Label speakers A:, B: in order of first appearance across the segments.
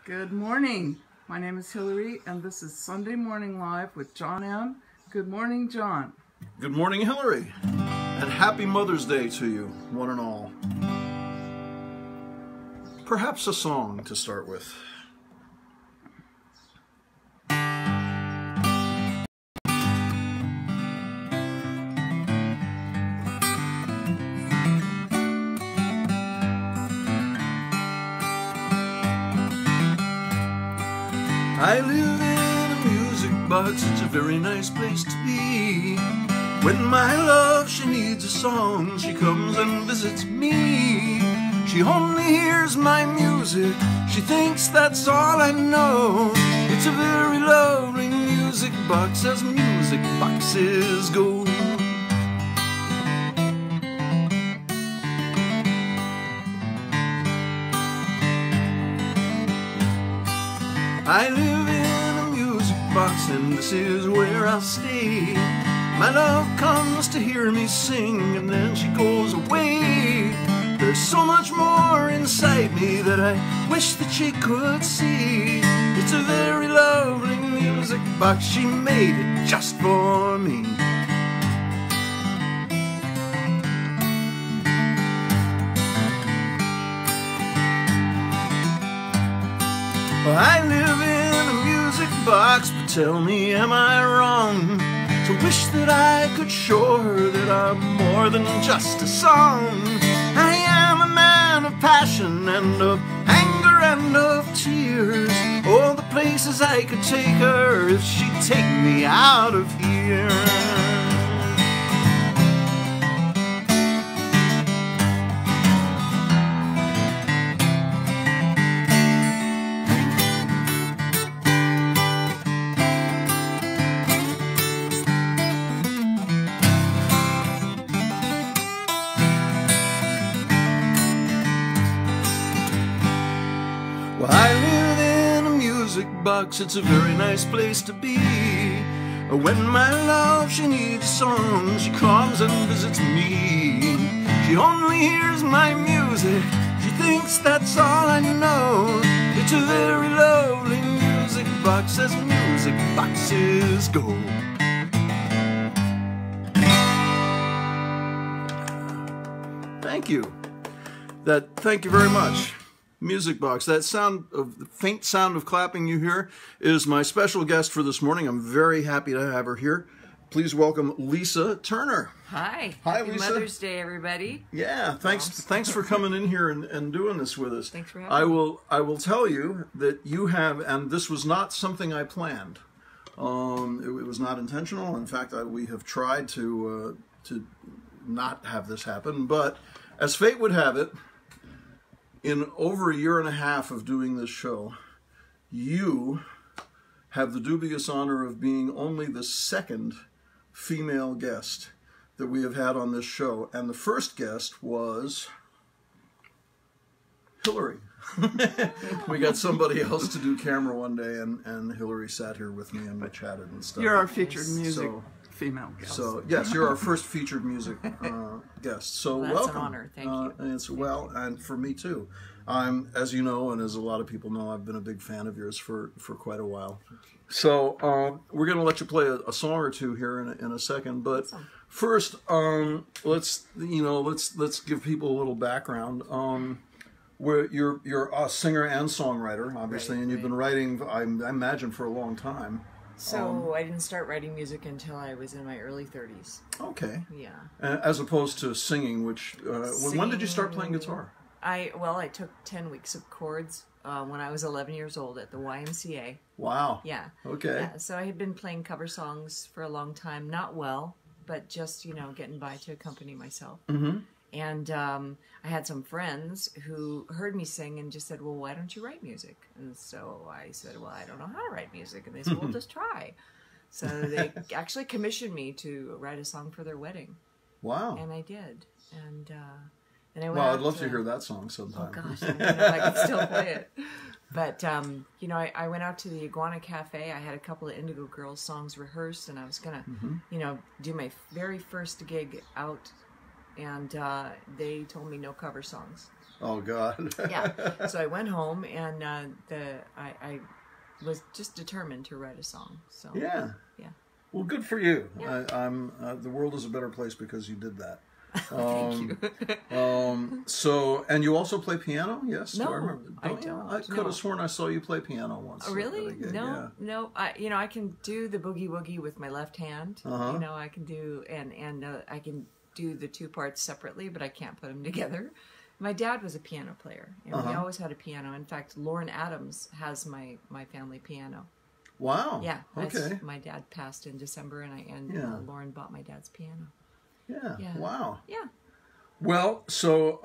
A: Good morning. My name is Hillary, and this is Sunday Morning Live with John M. Good morning, John.
B: Good morning, Hillary, and happy Mother's Day to you, one and all. Perhaps a song to start with. I live in a music box, it's a very nice place to be. When my love, she needs a song, she comes and visits me. She only hears my music, she thinks that's all I know. It's a very lovely music box, as music boxes go. I live in a music box, and this is where I'll stay. My love comes to hear me sing, and then she goes away. There's so much more inside me that I wish that she could see. It's a very lovely music box, she made it just for me. I live in a music box, but tell me, am I wrong to wish that I could show her that I'm more than just a song? I am a man of passion and of anger and of tears. Oh, the places I could take her if she'd take me out of here. Well, I live in a music box, it's a very nice place to be. When my love, she needs a song, she comes and visits me. She only hears my music, she thinks that's all I know. It's a very lovely music box, as music boxes go. Thank you. Thank you very much. Music box. That sound of the faint sound of clapping you hear is my special guest for this morning. I'm very happy to have her here. Please welcome Lisa Turner.
C: Hi.
B: Hi,
C: Happy
B: Lisa.
C: Mother's Day, everybody.
B: Yeah, thanks for coming in here and doing this with us.
C: Thanks for having
B: me. I will tell you that you have, and this was not something I planned. It was not intentional. In fact, we have tried to not have this happen, but as fate would have it, in over a year and a half of doing this show, you have the dubious honor of being only the second female guest that we have had on this show. And the first guest was Hillary. We got somebody else to do camera one day, and Hillary sat here with me and we chatted and stuff.
A: You're our featured music female guest.
B: So yes, you're our first featured music guest. So
C: well, that's
B: welcome.
C: An honor. Thank you.
B: And for me too. As you know, and as a lot of people know, I've been a big fan of yours for quite a while. So we're going to let you play a song or two here in a second. But first, let's give people a little background. You're a singer and songwriter, obviously, and you've been writing, I imagine, for a long time.
C: So I didn't start writing music until I was in my early 30s.
B: Okay.
C: Yeah.
B: As opposed to singing, which when did you start playing guitar?
C: I took 10 weeks of chords when I was 11 years old at the YMCA.
B: Wow.
C: Yeah.
B: Okay.
C: Yeah, so I had been playing cover songs for a long time, not well, but just getting by to accompany myself. Mm-hmm. And I had some friends who heard me sing and just said, well, why don't you write music? And so I said, well, I don't know how to write music. And they said, well, just try. So they actually commissioned me to write a song for their wedding.
B: Wow.
C: And I did. And
B: I'd love to hear that song sometime.
C: Oh, gosh, I don't know if I can still play it. But, I went out to the Iguana Cafe. I had a couple of Indigo Girls songs rehearsed, and I was going to, do my very first gig out. And they told me no cover songs.
B: Oh God.
C: Yeah. So I went home and I was just determined to write a song. So
B: Yeah.
C: yeah.
B: Well, good for you.
C: Yeah.
B: I'm the world is a better place because you did that.
C: Thank you.
B: So, and you also play piano? Yes.
C: No,
B: do I remember?
C: I
B: you?
C: don't.
B: I could
C: No.
B: have sworn I saw you play piano once.
C: Oh, really?
B: at a gig,
C: No,
B: yeah.
C: no. I can do the boogie woogie with my left hand.
B: Uh-huh.
C: I can do and I can do the two parts separately, but I can't put them together. My dad was a piano player, and we always had a piano. In fact, Lauren Adams has my family piano.
B: Wow.
C: Yeah.
B: Okay.
C: My dad passed in December, and Lauren bought my dad's piano.
B: Yeah.
C: Yeah.
B: Wow.
C: Yeah.
B: Well, so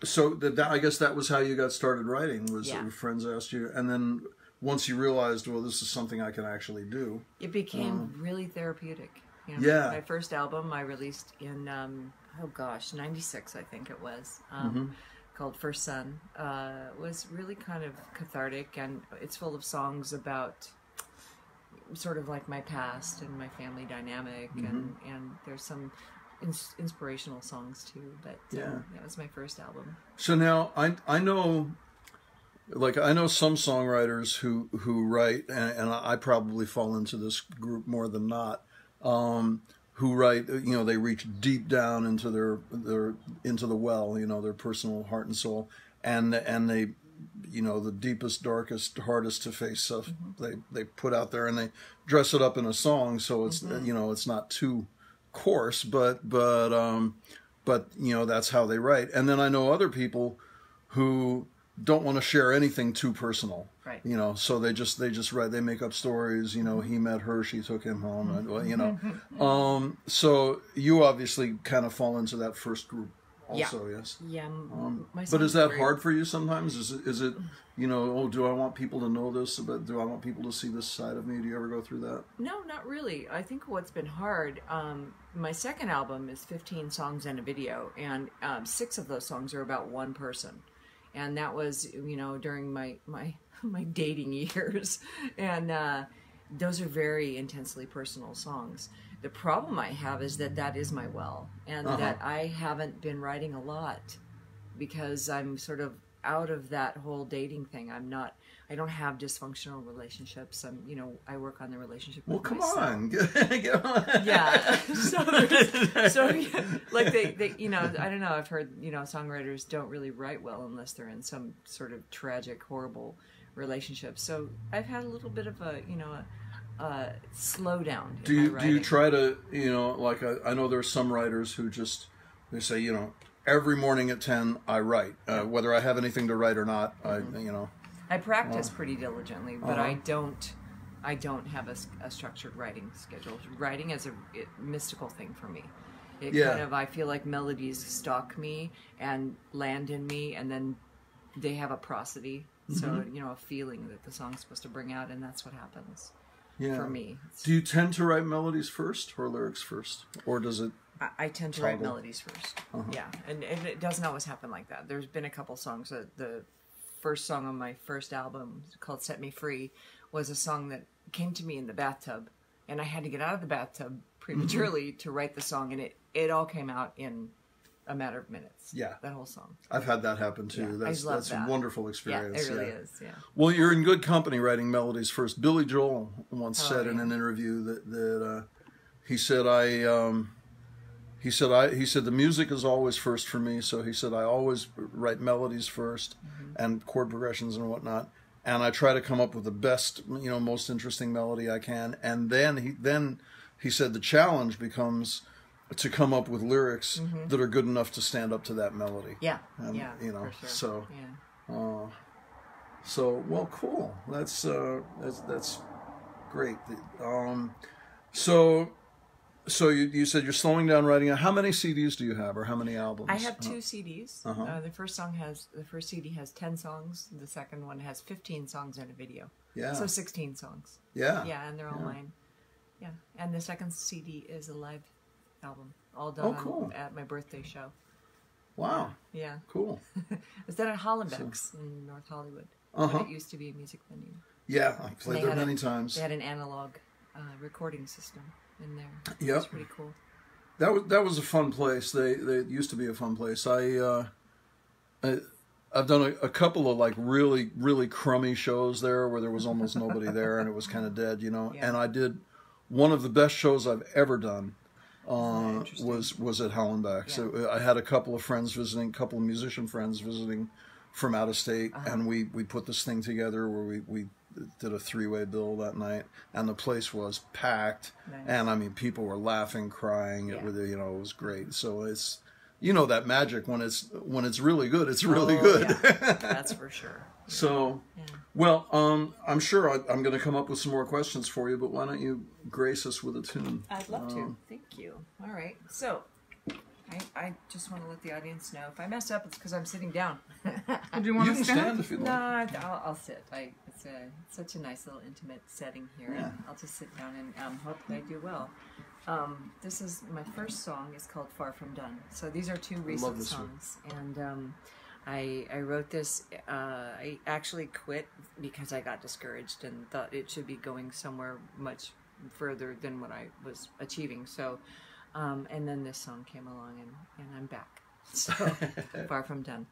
B: I guess that was how you got started writing. Was
C: Yeah.
B: your friends asked you, and then once you realized, well, this is something I can actually do.
C: It became really therapeutic.
B: Yeah.
C: My first album I released in, 96, I think it was, called First Son, was really kind of cathartic, and it's full of songs about sort of like my past and my family dynamic, and there's some inspirational songs too, but that was my first album.
B: So now I know, like I know some songwriters who write, and I probably fall into this group more than not, who write, they reach deep down into their into the well, their personal heart and soul, and they, the deepest, darkest, hardest to face stuff they put out there, and they dress it up in a song, so it's it's not too coarse, but that's how they write. And then I know other people who don't want to share anything too personal,
C: right?
B: So they just write, they make up stories, he met her, she took him home, so you obviously kind of fall into that first group also. Yes.
C: Yeah.
B: But is that hard for you sometimes? Is it do I want people to know this, but do I want people to see this side of me? Do you ever go through that?
C: No, not really. I think what's been hard, my second album is 15 songs and a video, and 6 of those songs are about one person. And that was, during my dating years. And those are very intensely personal songs. The problem I have is that is my well, and that I haven't been writing a lot because I'm sort of out of that whole dating thing. I don't have dysfunctional relationships. I work on the relationship with myself.
B: Come on. Get on.
C: Yeah. So like they I don't know, I've heard, songwriters don't really write well unless they're in some sort of tragic, horrible relationship. So I've had a little bit of a slowdown.
B: Do you try to, like I know there's some writers who just, they say, every morning at 10 I write, whether I have anything to write or not.
C: I practice pretty diligently, but I don't have a structured writing schedule. Writing is a mystical thing for me. I feel like melodies stalk me and land in me, and then they have a prosody, so a feeling that the song's supposed to bring out, and that's what happens.
B: Yeah.
C: For me.
B: Do you tend to write melodies first or lyrics first? Or does it...
C: I tend to write melodies first. Yeah, and it doesn't always happen like that. There's been a couple songs. The first song on my first album, called Set Me Free, was a song that came to me in the bathtub. And I had to get out of the bathtub prematurely to write the song. And it all came out in a matter of minutes.
B: Yeah.
C: That whole song.
B: I've had that happen too.
C: Yeah,
B: That's a wonderful experience.
C: Yeah, it really is. Yeah.
B: Well, you're in good company writing melodies first. Billy Joel once said in an interview that he said the music is always first for me. So he said I always write melodies first and chord progressions and whatnot, and I try to come up with the best, most interesting melody I can. And then he said the challenge becomes to come up with lyrics that are good enough to stand up to that melody.
C: Yeah,
B: and,
C: for sure.
B: So well, cool. That's great. So you said you're slowing down writing. How many CDs do you have, or how many albums?
C: I have 2 CDs. The first CD has 10 songs. The second one has 15 songs and a video.
B: Yeah.
C: So 16 songs.
B: Yeah.
C: Yeah, and they're all mine. Yeah, and the second CD is a live album, all done at my birthday show.
B: Wow.
C: Yeah.
B: Cool.
C: It's done at Hollenbeck's in North Hollywood. It used to be a music venue.
B: Yeah, I've played there many times.
C: They had an analog recording system in there.
B: Yep.
C: It's pretty cool.
B: That was a fun place. They used to be a fun place. I've done a couple of like really, really crummy shows there where there was almost nobody there and it was kind of dead, you know.
C: Yeah.
B: And I did one of the best shows I've ever done was at Hallenbach.
C: Yeah.
B: So I had a couple of friends visiting, a couple of musician friends visiting from out of state, and we put this thing together where we did a 3-way bill that night, and the place was packed.
C: Nice.
B: And I mean, people were laughing, crying.
C: Yeah.
B: It was great. So it's, you know, that magic when it's really good, it's really good.
C: Yeah. That's for sure.
B: So,
C: Yeah.
B: well, I'm sure I'm going to come up with some more questions for you, but why don't you grace us with a tune?
C: I'd love to. Thank you. All right. So, I just want to let the audience know if I mess up, it's because I'm sitting down.
A: Do you want
B: You
A: to
B: can stand if you
C: No,
B: like.
C: I'll sit. It's such a nice little intimate setting here.
B: Yeah.
C: And I'll just sit down and hope that I do well. This is my first song. It's called "Far From Done." So these are two recent
B: this one.
C: songs, and I wrote this. I actually quit because I got discouraged and thought it should be going somewhere much further than what I was achieving. So, and then this song came along, and I'm back. So, "Far From Done."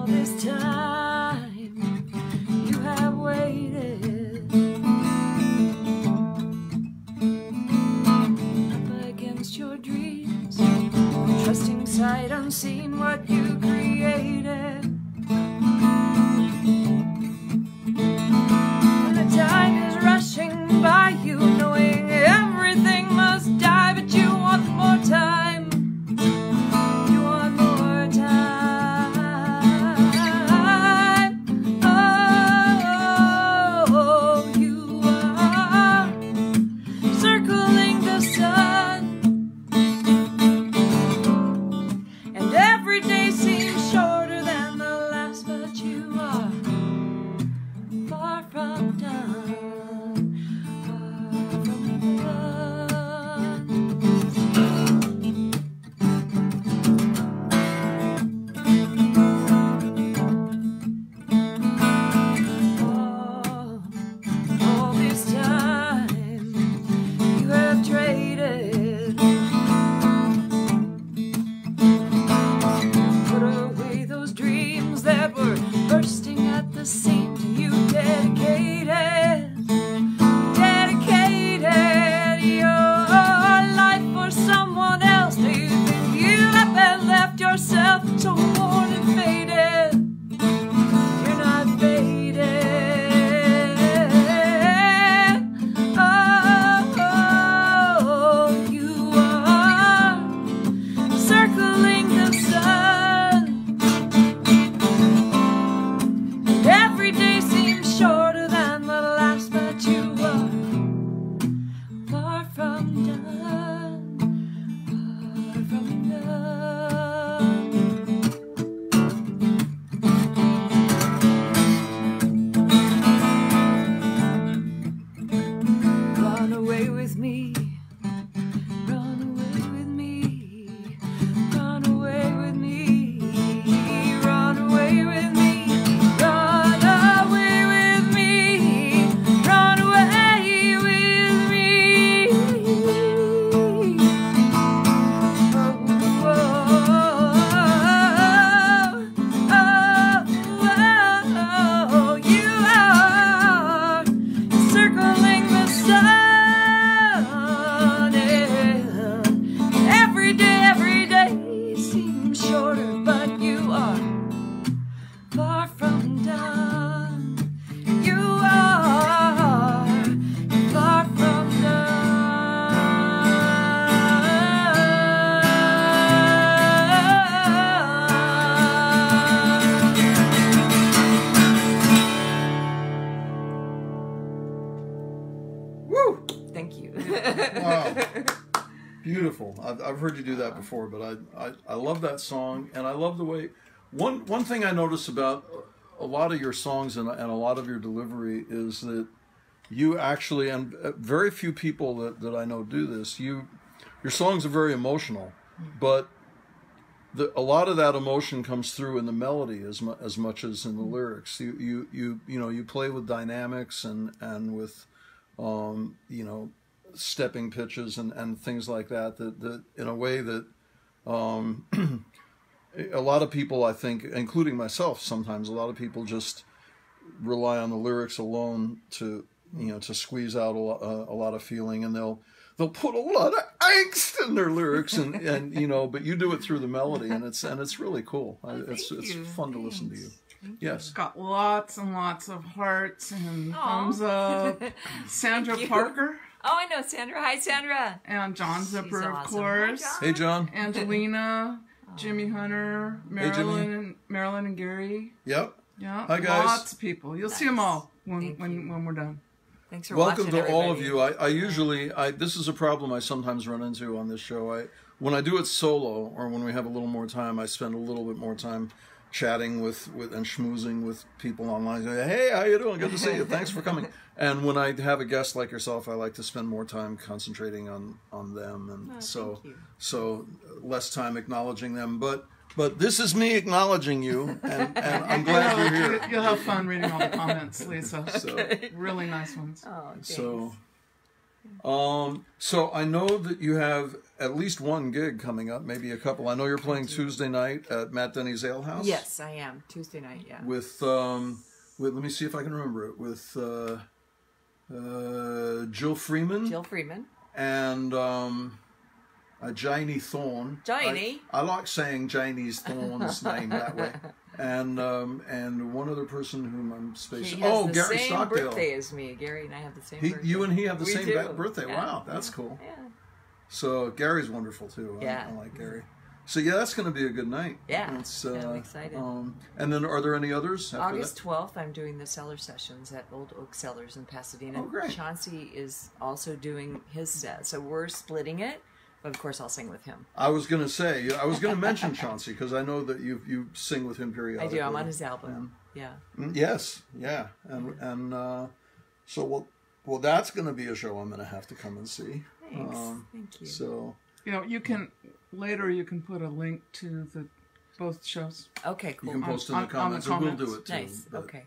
C: This time you have waited up against your dreams, trusting sight unseen what you created. And the time is rushing by you, knowing everything must die, but you want more time. You want more time. Oh, you are circling the sun, and every day seems shorter than the last, but you are far from done, far from done. All this time you have traded, put away those dreams that were bursting at the seams, and you dedicated your life for someone else. Do you think you have been left yourself so worn and faded? You're not faded. Oh, you are circling the sun, and every day seems shorter than the last, but you are far from done, far from done. Run away with me, run away with me, run away with me, run away with me, run away with me, run away with me. Oh, you are circling the sun, and every day seems shorter, but you are far from done. You are far from
B: Woo!
C: Thank you.
B: Wow. Beautiful. I've heard you do that before, but I love that song, and I love the way. One thing I notice about a lot of your songs and a lot of your delivery is that you actually, and very few people that I know do this, your songs are very emotional, but a lot of that emotion comes through in the melody as much as in the lyrics. You play with dynamics and with stepping pitches and things like that in a way that a lot of people, I think, including myself sometimes, a lot of people just rely on the lyrics alone to squeeze out a lot of feeling, and they'll put a lot of angst in their lyrics, and but you do it through the melody, and it's really cool. It's fun to listen to you. Yes.
A: Got lots and lots of hearts and thumbs up. Sandra Parker.
C: Oh, I know Sandra. Hi, Sandra.
A: And John Zipper,
C: awesome.
A: of course.
B: Hey, John.
A: Angelina, Jimmy Hunter, Marilyn and Gary.
B: Yep.
A: Yeah.
B: Hi, guys.
A: Lots of people. You'll see them all when we're done.
C: Thanks for
B: Welcome
C: watching,
B: to
C: everybody.
B: all of you. I usually this is a problem I sometimes run into on this show. When I do it solo, or when we have a little more time, I spend a little bit more time chatting with and schmoozing with people online. Hey, how you doing? Good to see you. Thanks for coming. And when I have a guest like yourself, I like to spend more time concentrating on them, and so less time acknowledging them. But this is me acknowledging you, and I'm glad you're here.
A: You'll have fun reading all the comments, Lisa.
B: So,
A: really nice ones.
C: Oh, thanks.
B: So I know that you have at least one gig coming up, maybe a couple. I know you're playing Tuesday night at Matt Denny's Ale House.
C: Yes, I am. Tuesday night, yeah.
B: With let me see if I can remember it. With Jill Freeman.
C: Jill Freeman.
B: And Janie Thorne.
C: Janie.
B: I like saying Janie's Thorne's name that way. And one other person whom I'm spacing.
C: Gary
B: Gary
C: same
B: Stockdale.
C: Birthday as me. Gary and I have the same birthday.
B: You and he have the
C: We
B: same
C: do.
B: birthday.
C: Yeah.
B: Wow, that's cool.
C: Yeah.
B: So Gary's wonderful too.
C: Yeah.
B: I like Gary. So yeah, that's going to be a good night.
C: Yeah.
B: I'm
C: excited.
B: And then are there any others? After
C: August
B: that?
C: 12th, I'm doing the Cellar Sessions at Old Oak Cellars in Pasadena.
B: Oh, great.
C: Chauncey is also doing his set, so we're splitting it. But of course, I'll sing with him.
B: I was going to mention Chauncey because I know that you sing with him periodically.
C: I do. I'm on his album. Yeah.
B: Yes. Yeah. And so that's going to be a show I'm going to have to come and see.
C: Thanks. Thank you.
B: So
A: you can put a link to both shows.
C: Okay, cool.
B: you can post in the
A: on the
B: comments, or we'll
A: comments.
B: do it too.
C: Nice.
B: But,
C: Okay.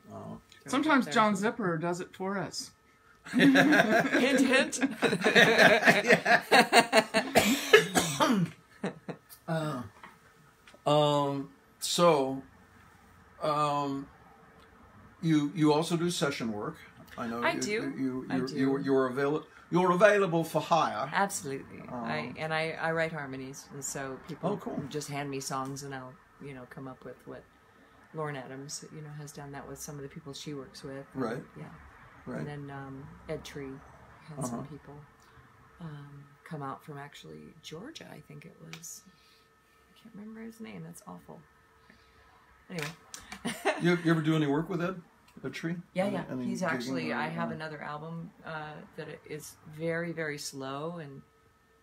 A: Sometimes John Zipper does it for us.
C: Hint, hint.
B: You also do session work. I know.
C: I do.
B: You're available for hire.
C: Absolutely. I write harmonies, and so people
B: cool.
C: just hand me songs, and I'll come up with what Lauren Adams has done that with some of the people she works with.
B: Right.
C: Yeah.
B: Right.
C: And then Ed Tree had some people come out from actually Georgia, I think it was. I can't remember his name. That's awful. Anyway.
B: You ever do any work with Ed Tree?
C: Yeah.
B: Any
C: He's
B: gigging
C: actually,
B: or-
C: I have another album that is very, very slow and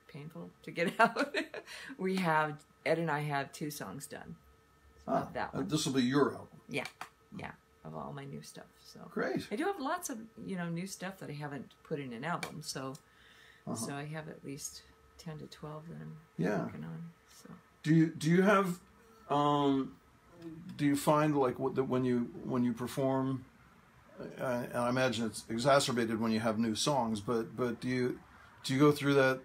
C: painful to get out. Ed and I have 2 songs done of that one.
B: This will be your album.
C: Yeah, of all my new stuff. So
B: Great.
C: I do have lots of new stuff that I haven't put in an album. So so I have at least 10 to 12 that I'm working on. So
B: Do you have do you find like when you perform? And I imagine it's exacerbated when you have new songs. But do you go through that?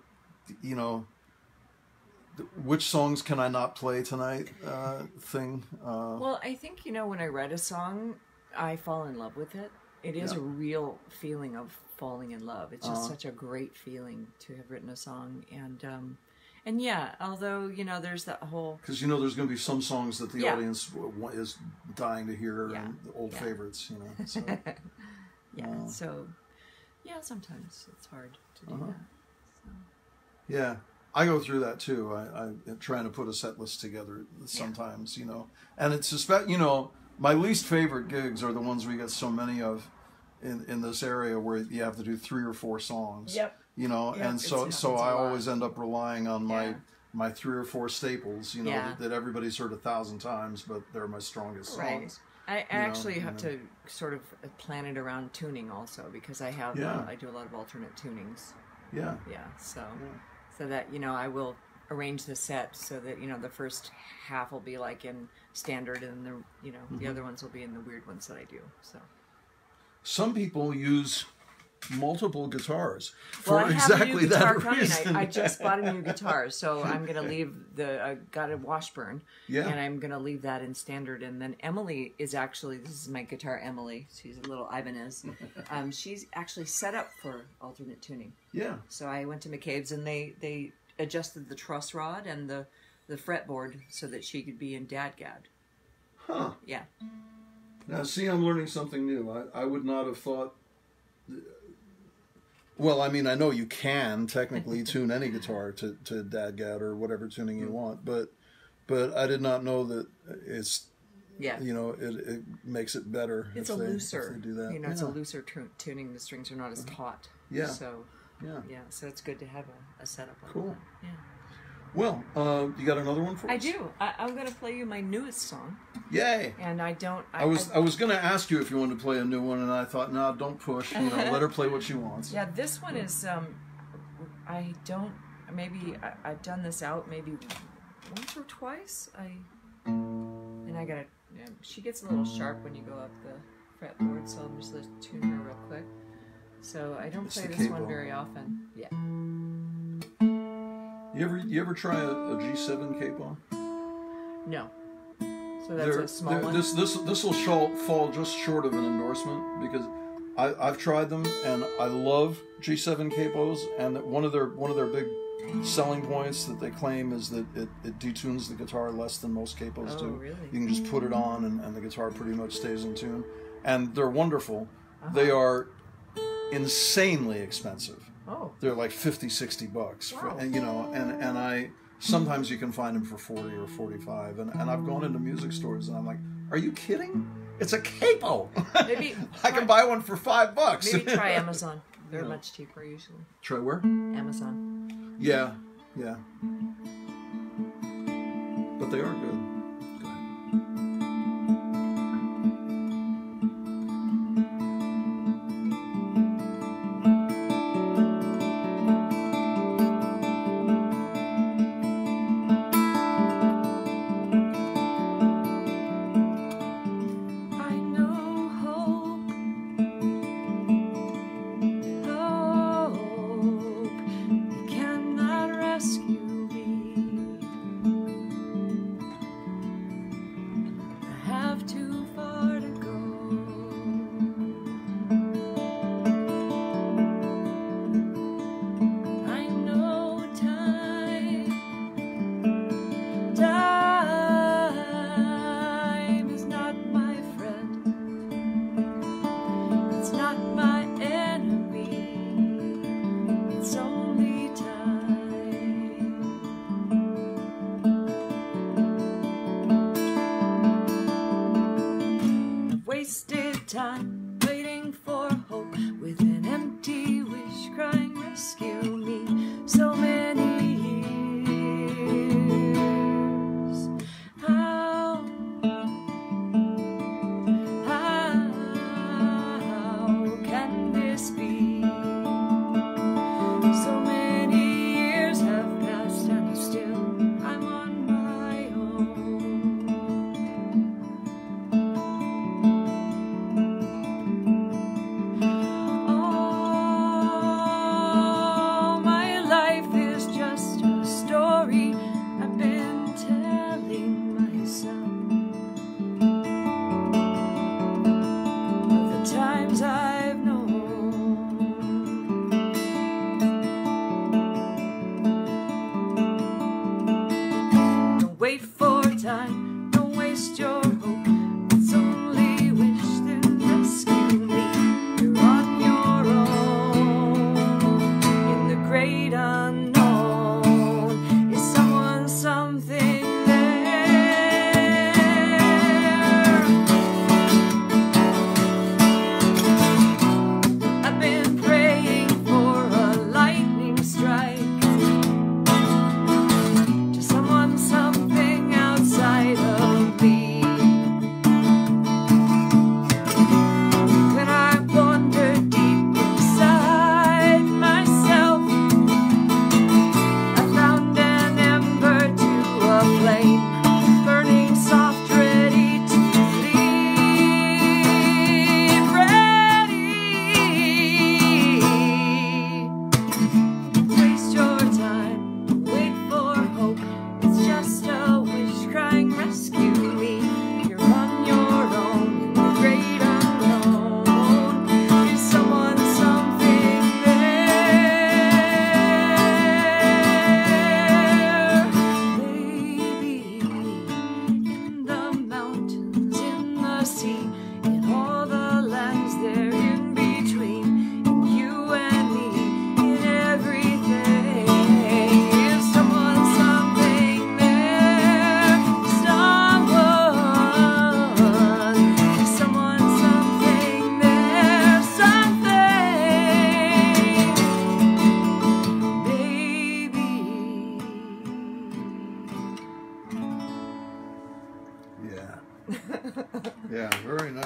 B: Which songs can I not play tonight? Thing.
C: well, I think when I write a song, I fall in love with it. It is a real feeling of falling in love. It's just such a great feeling to have written a song, and yeah, although there's that whole
B: because there's going to be some songs that the audience is dying to hear, and old favorites. So.
C: so sometimes it's hard to do that. So.
B: Yeah, I go through that too. I'm trying to put a set list together sometimes, and it's my least favorite gigs are the ones we get so many of in this area where you have to do 3 or 4 songs.
C: Yep.
B: And so I always end up relying on my 3 or 4 staples, that everybody's heard 1,000 times, but they're my strongest songs.
C: I actually have to sort of plan it around tuning also, because I have I do a lot of alternate tunings.
B: Yeah.
C: Yeah. So that I will arrange the set so that the first half will be like in standard, and the other ones will be in the weird ones that I do. So
B: some people use multiple guitars
C: well,
B: for
C: I have
B: exactly
C: a new guitar
B: that
C: coming.
B: reason.
C: I just bought a new guitar, so I'm going to leave I got a Washburn, and I'm going to leave that in standard. And then Emily is actually, this is my guitar Emily, she's a little Ibanez. She's actually set up for alternate tuning.
B: Yeah.
C: So I went to McCabe's, and they adjusted the truss rod and the fretboard so that she could be in dadgad.
B: Huh.
C: Yeah.
B: Now, see, I'm learning something new. I would not have thought... Well, I mean, I know you can technically tune any guitar to dadgad or whatever tuning you want, but I did not know that it's...
C: Yeah.
B: It makes it better.
C: It's a looser.
B: If they do that.
C: It's a looser tuning. The strings are not as taut.
B: Yeah.
C: So...
B: Yeah.
C: So it's good to have a setup like
B: cool.
C: that. Yeah.
B: Well, you got another one for us?
C: I do. I'm going to play you my newest song.
B: Yay!
C: And I don't...
B: I was going to ask you if you wanted to play a new one, and I thought, no, don't push. Let her play what she wants.
C: Yeah, this one is... I don't... Maybe I've done this out maybe once or twice. And I got to... she gets a little sharp when you go up the fretboard, so I'm just going to tune her real quick. So I don't play this one very often. Yeah.
B: You ever try a G7 capo?
C: No. So that's a small one?
B: This will fall just short of an endorsement, because I've tried them and I love G7 capos, and that one of their big selling points that they claim is that it detunes the guitar less than most capos do.
C: Really?
B: You can just put it on and the guitar pretty much stays in tune. And they're wonderful. They are insanely expensive.
C: Oh.
B: They're like $50-$60
C: Wow.
B: and I sometimes you can find them for 40 or 45, and I've gone into music stores and I'm like, are you kidding? It's a capo.
C: Maybe
B: I can buy one for $5.
C: Maybe try Amazon. They're much cheaper usually.
B: Try where?
C: Amazon.
B: Yeah. But they are good. Go ahead.
C: Wasted time waiting for hope with an empty wish crying rescue me. So many years. How can this be? So many years have passed and still I'm on my own.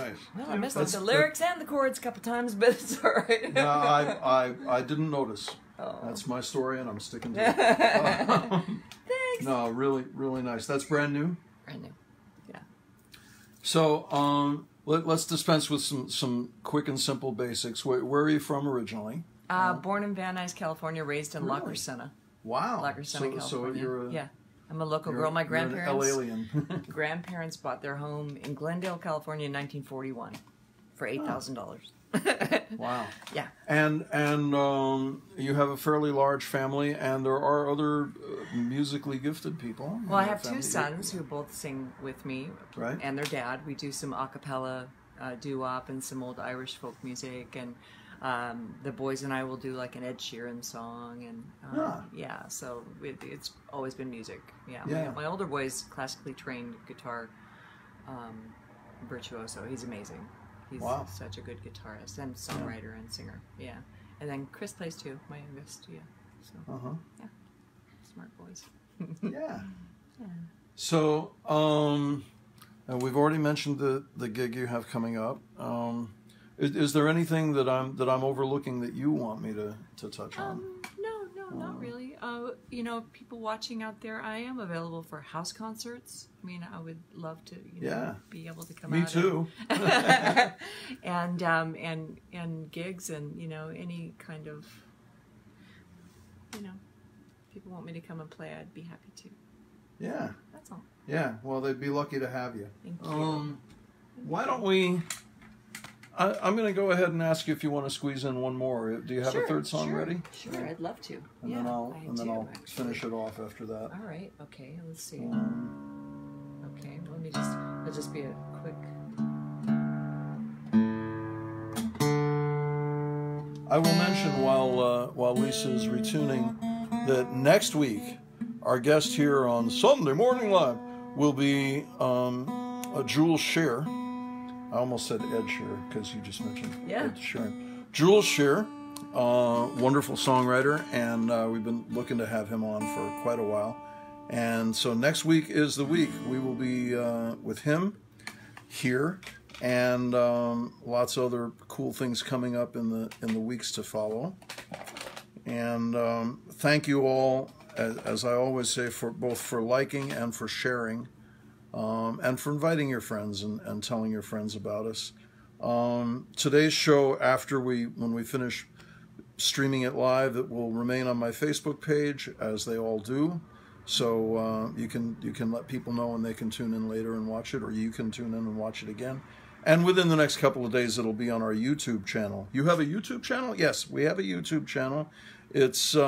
B: Nice.
C: Well, I missed the lyrics and the chords a couple times, but it's all right.
B: No, I didn't notice.
C: Oh.
B: That's my story, and I'm sticking to it.
C: Thanks.
B: No, really, really nice. That's brand new?
C: Brand new, yeah.
B: So let's dispense with some quick and simple basics. Where are you from originally?
C: Born in Van Nuys, California, raised in La Crescenta.
B: Wow.
C: La Crescenta, California.
B: So you're
C: yeah. I'm a local girl. My grandparents,
B: you're an alien.
C: grandparents bought their home in Glendale, California in 1941 for $8,000.
B: Wow.
C: Yeah.
B: And you have a fairly large family, and there are other musically gifted people.
C: Well, I have two sons who both sing with me,
B: right?
C: And their dad. We do some a cappella doo-wop and some old Irish folk music, and the boys and I will do like an Ed Sheeran song, and yeah, so it's always been music. Yeah. My older boy's classically trained guitar virtuoso. He's amazing. He's such a good guitarist and songwriter and singer. Yeah, and then Chris plays too, my youngest. Yeah, so yeah, smart boys.
B: Yeah. So we've already mentioned the gig you have coming up. Is there anything that I'm overlooking that you want me to touch on?
C: No, not really. You know, people watching out there, I am available for house concerts. I mean, I would love to, be able to come out.
B: Me too.
C: And gigs and, any kind of, people want me to come and play, I'd be happy to.
B: Yeah.
C: That's all.
B: Yeah, well, they'd be lucky to have you.
C: Thank you.
B: Why don't we... I'm going to go ahead and ask you if you want to squeeze in one more. Do you have a third song ready?
C: Sure, I'd love to.
B: And then I'll finish it off after that.
C: All right. Okay. Let's see. Okay. It'll just be a quick.
B: I will mention while Lisa's retuning that next week our guest here on Sunday Morning Live will be Jules Shear. I almost said Ed Sheeran because you just mentioned Ed Sheeran. Jules Shear, wonderful songwriter, and we've been looking to have him on for quite a while. And so next week is the week. We will be with him here, and lots of other cool things coming up in the weeks to follow. And thank you all, as I always say, for both for liking and for sharing. And for inviting your friends and telling your friends about us. Today's show, when we finish streaming it live, it will remain on my Facebook page, as they all do. So you can let people know, and they can tune in later and watch it, or you can tune in and watch it again. And within the next couple of days, it'll be on our YouTube channel. You have a YouTube channel? Yes, we have a YouTube channel. It's you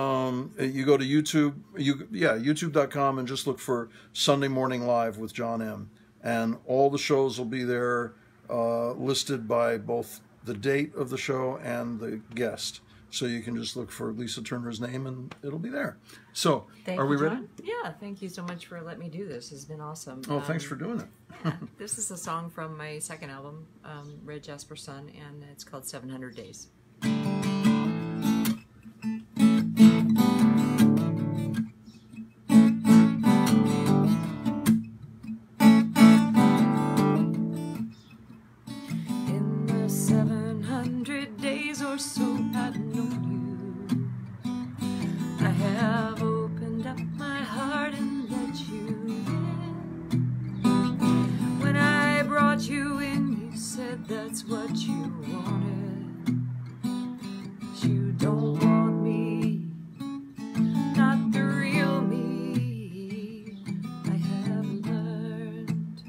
B: go to YouTube, YouTube.com, and just look for Sunday Morning Live with John M. And all the shows will be there, listed by both the date of the show and the guest. So you can just look for Lisa Turner's name, and it'll be there. So, are we ready?
C: Yeah, thank you so much for letting me do this. It's been awesome.
B: Oh, thanks for doing it.
C: Yeah, this is a song from my second album, Red Jasper Sun, and it's called 700 Days. That's what you wanted. You don't want me, not the real me. I have learned.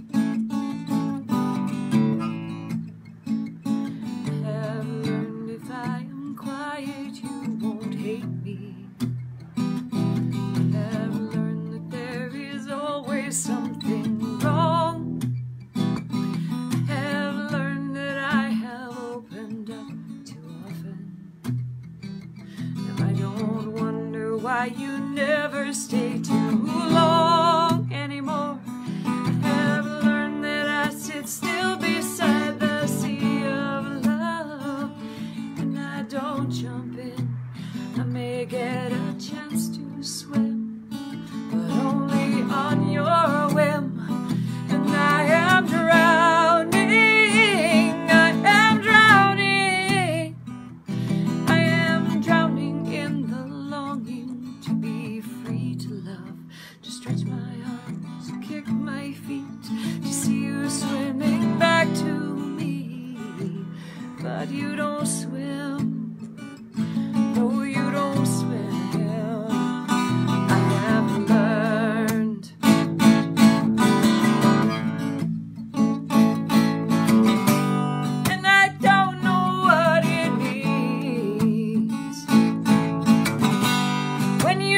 C: I have learned if I am quiet, you won't hate me. I have learned that there is always something wrong. Why you never stay too long anymore. I have learned that I sit still beside the sea of love, and I don't jump in. I may get a chance to swim, but only on your whim. And I am drowning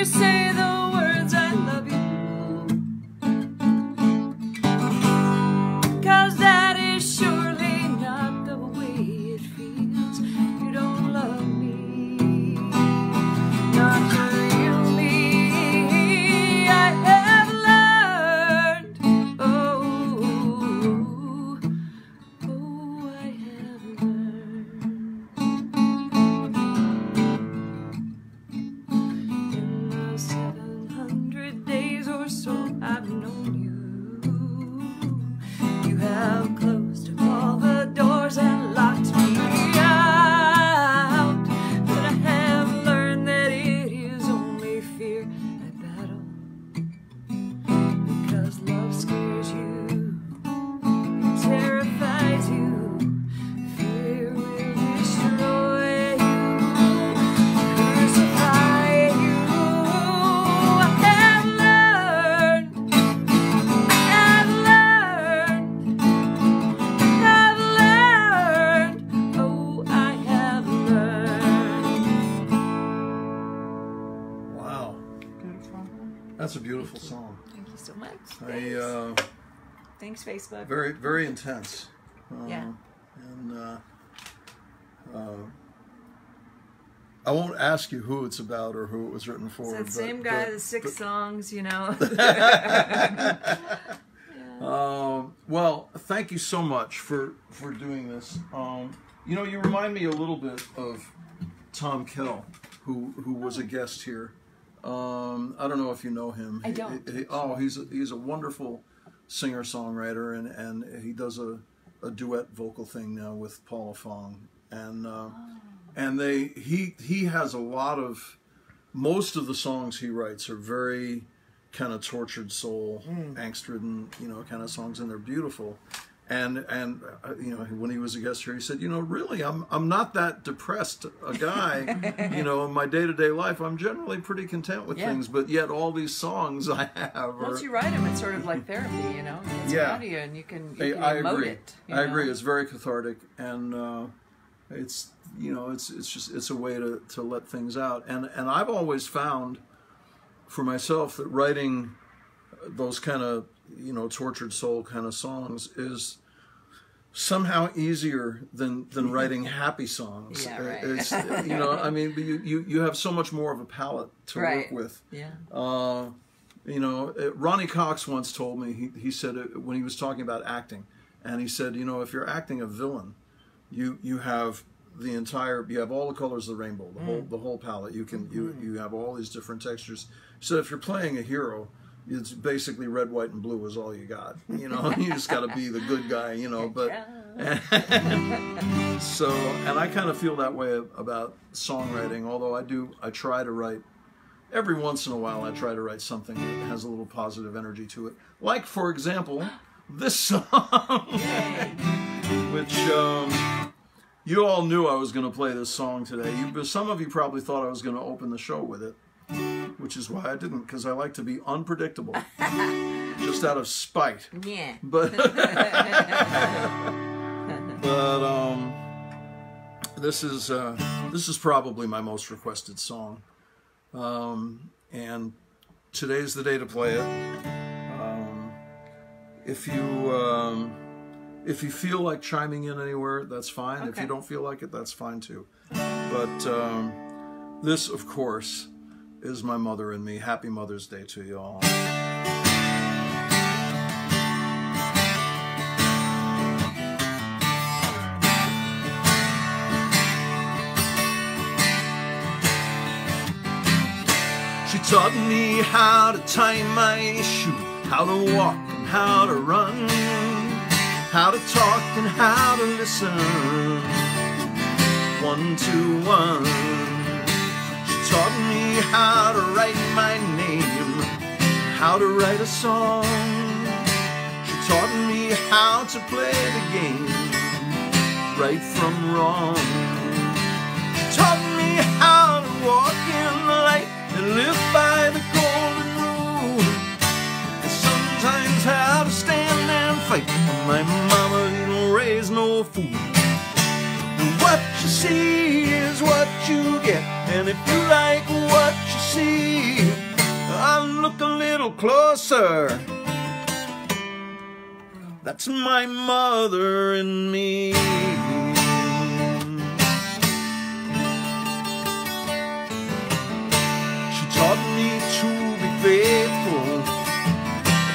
C: you say the words I love you, 'cause that is surely not the way it feels. You don't love me, not really. I have learned, oh, I have learned. In the 700 days or so I've known you, you have closed all the doors and locked me out. But I have learned that it is only fear I battle, because love scares you, it terrifies you. Fear will destroy you, crucify you. I have learned, oh, I have learned.
B: Wow,
A: Beautiful.
B: that's a beautiful song.
C: Thank you so much. Thanks, Facebook.
B: Very, very intense.
C: Yeah.
B: And I won't ask you who it's about or who it was written for.
C: It's that
B: but-
C: same guy,
B: but-
C: the 6 songs, you know.
B: Well, thank you so much for doing this. You know, you remind me a little bit of Tom Kell, who was a guest here. I don't know if you know him.
C: I don't.
B: He's a wonderful singer-songwriter, and he does a duet vocal thing now with Paula Fong, and he has a lot of, most of the songs he writes are very kind of tortured soul, angst-ridden, you know, kind of songs, and they're beautiful. And you know, when he was a guest here, he said, you know, really, I'm not that depressed a guy. You know, in my day-to-day life, I'm generally pretty content with things, but yet all these songs I have.
C: Once you write them, it's sort of like therapy, you know. It's out of you, and you can emote
B: agree.
C: it.
B: I agree. It's very cathartic, and it's, you know, it's a way to let things out. And I've always found for myself that writing those kind of, you know, tortured soul kind of songs is somehow easier than writing happy songs.
C: Yeah, right.
B: It's, you know, I mean, you have so much more of a palette to work with.
C: Yeah.
B: You know, Ronnie Cox once told me, he said when he was talking about acting, and he said, you know, if you're acting a villain, you have the entire, you have all the colors of the rainbow, the whole palette. You can you have all these different textures. So if you're playing a hero, it's basically red, white, and blue is all you got. You know, you just got to be the good guy. You know, but so, and I kind of feel that way about songwriting. Although I try to write. Every once in a while, I try to write something that has a little positive energy to it. Like, for example, this song, which you all knew I was going to play this song today. Some of you probably thought I was going to open the show with it, which is why I didn't, because I like to be unpredictable, just out of spite.
C: Yeah.
B: But this is probably my most requested song. And today's the day to play it. If you feel like chiming in anywhere, that's fine. Okay. If you don't feel like it, that's fine too. But this, of course, is my mother and me. Happy Mother's Day to you all. She taught me how to tie my shoe, how to walk and how to run, how to talk and how to listen, 1, 2, 1. She taught me how to write my name, how to write a song. She taught me how to play the game, right from wrong. She taught me how to walk in the light and live by the golden rule, and sometimes how to stand and fight. My mama didn't raise no fool. And what you see is what you get, and if you like what you see, closer. That's my mother and me. She taught me to be faithful,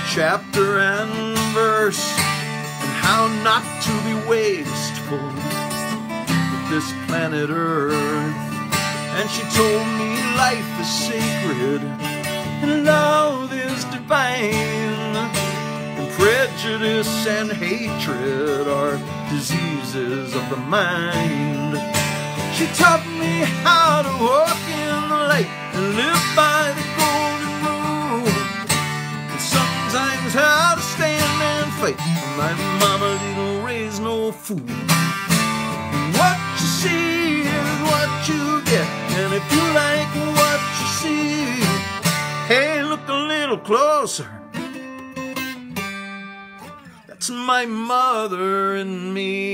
B: chapter and verse, and how not to be wasteful with this planet Earth. And she told me life is sacred and love is divine, and prejudice and hatred are diseases of the mind. She taught me how to walk in the light and live by the golden rule, and sometimes how to stand and fight. My mama didn't raise no fool. And what you see is what you get, and if you like what you see, hey, look a little closer. That's my mother and me.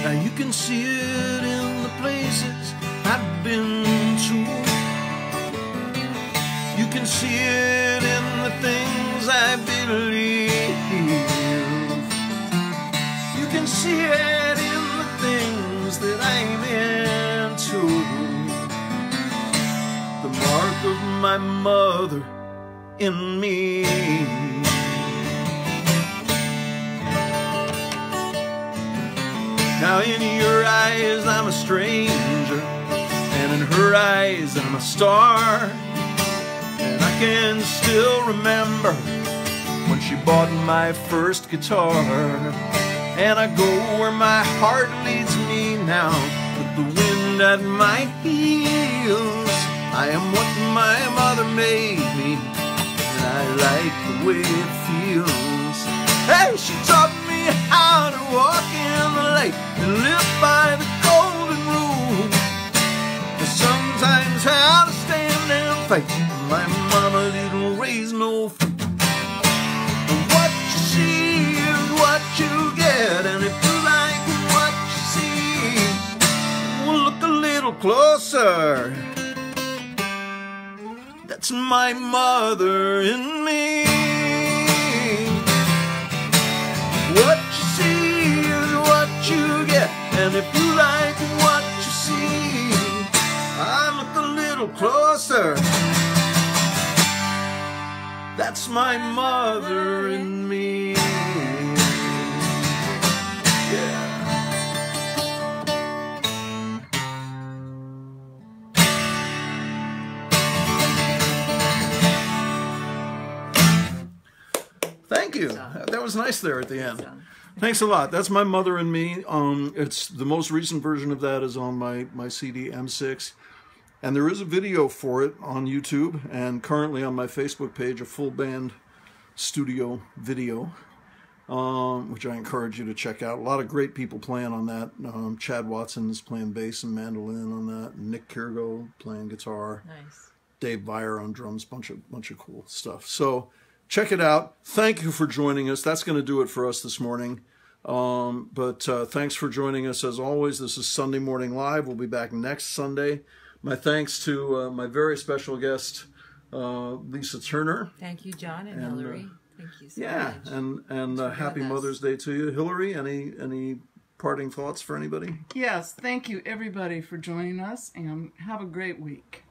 B: Now you can see it in the places I've been to. You can see it in the things I believe. You can see it in the things that I'm into. The mark of my mother in me. Now in your eyes I'm a stranger, and in her eyes I'm a star. And I can still remember when she bought my first guitar. And I go where my heart leads me now, with the wind at my heels. I am what my mother made me, and I like the way it feels. Hey, she taught me how to walk in the light and live by the golden rule, and sometimes how to stand and fight. My mama didn't raise no fool. And what you see is what you get, and if you like what you see, well, look a little closer. That's my mother in me. What you see is what you get, and if you like what you see, I look a little closer. That's my mother in me. Yeah. Thank you. That was nice there at the end. Thanks a lot. That's my mother and me. It's the most recent version of that is on my CD M6. And there is a video for it on YouTube, and currently on my Facebook page, a full band studio video, which I encourage you to check out. A lot of great people playing on that. Chad Watson is playing bass and mandolin on that. Nick Kirgo playing guitar.
C: Nice.
B: Dave Vire on drums. Bunch of cool stuff. So check it out. Thank you for joining us. That's going to do it for us this morning. But thanks for joining us as always. This is Sunday Morning Live. We'll be back next Sunday. My thanks to my very special guest, Lisa Turner.
C: Thank you, John and Hillary. Thank you so
B: much. And happy Mother's Day to you. Hillary, any parting thoughts for anybody?
A: Yes, thank you everybody for joining us, and have a great week.